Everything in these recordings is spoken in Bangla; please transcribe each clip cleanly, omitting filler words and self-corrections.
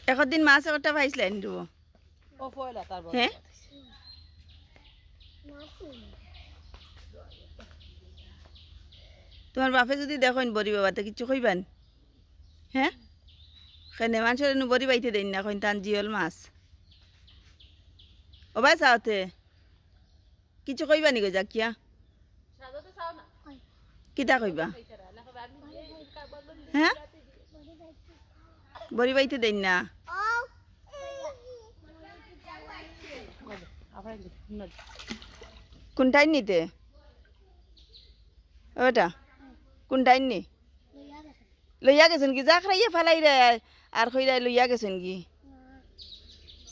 একদিন মাছ একটা পাইছিলেন তো হ্যাঁ তোমার বাপে যদি দেখেন বড়ি বাবাতে কিছু কইবেন হ্যাঁ কেনে মানুষের বড়ি বাইতে দেন না কইন টান জিওল মাছ ও ভাই চাওতে কিছু কইবা নি গো জাকিয়া কিতা কইবা হ্যাঁ বড়ি বাইতে দেন না কোনটাই নিতে ওটা কোনটাই নি লইয়া গেছেন কি যা খাইয়ে ফেলাই রে আর খইরাই লইয়া গেছেন কি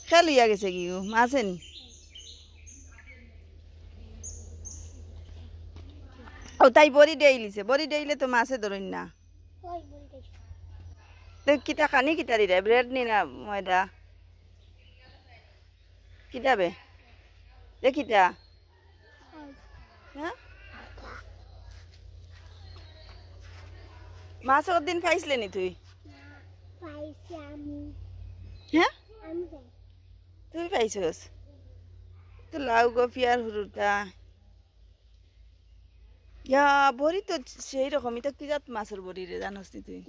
খে লইয়া গেছে কি মাছেন ও তাই বড়ি ডেইলে তো মাছে ধরেন না কিতা খানি কিতা রে ব্রেড নি না ময়দা কিতা বে কিতা হ্যাঁ মাছ দিন খাইছিলে নি তুই হ্যাঁ তুই পাইছস তো লাউ কপি আর হুরুটা ইয়া বড়ি তো সেই রকমই তো কি জাত মাছের বড়ি রে জানস নি তুই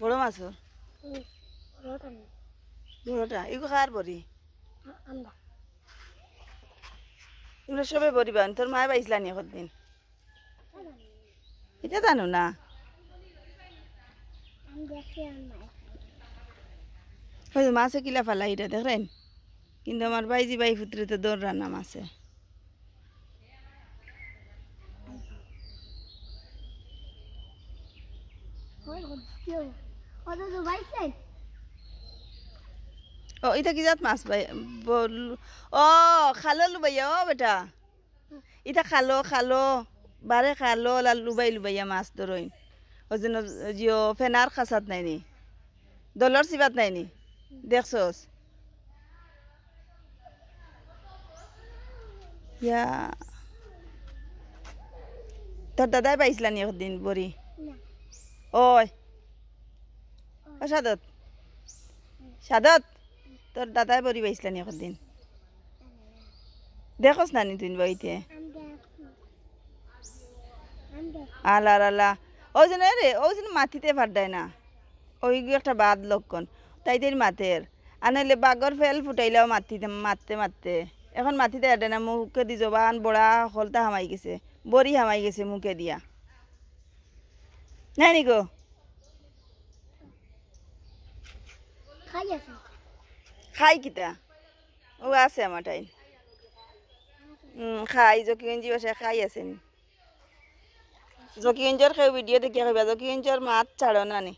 বড় মাছের বড়টা এগুলো কার বড়ি এগুলো সবে বড়ি বান তোর মায় পাইছিলা নি একদিন এটা জানো না মাছে কিলা ফালা এটা দেখেন কিন্তু আমার বাইজি বাই পুত্রে তো দৌড় রান্না মাছে ও এটা কি জাত মাছ ভাই ও খালো লুবাইয়া ও বেটা এটা খালো বারে খালো লুবাই লুবাইয়া মাছ ধরইন ও যেন জিও ফেনার খাসাত নাইনি দলর সিবাত নাইনি দেখছস ইয়া তোর দাদাই পাইছিলা নি একদিন বড়ি ওই ও সাদত তোর দাদাই বড়ি পাইছিলা নি একদিন দেখস না নি তুই বইতে আলা আলা ও যেন রে ও যেন মাটিতে ফাটায় না ওই একটা বাদ লক্ষণ তাই তোর মাতের আনলে বাগর ফেল ফুটাইলেও মারতে এখন মাটিতে আটে না মুখে দি জবান বড়া হলতা হামাই গেছে বড়ি হামাই গেছে মুখে দিয়া নাই নি গো খাই কিতা ও আছে আমার টাইম খাই জকিগঞ্জি বাসায় খাই আছেন জকিগঞ্জর খেয়ে ভিডিও দেখিয়া খাইবা জকিগঞ্জর মাছ ছাড়ো না নি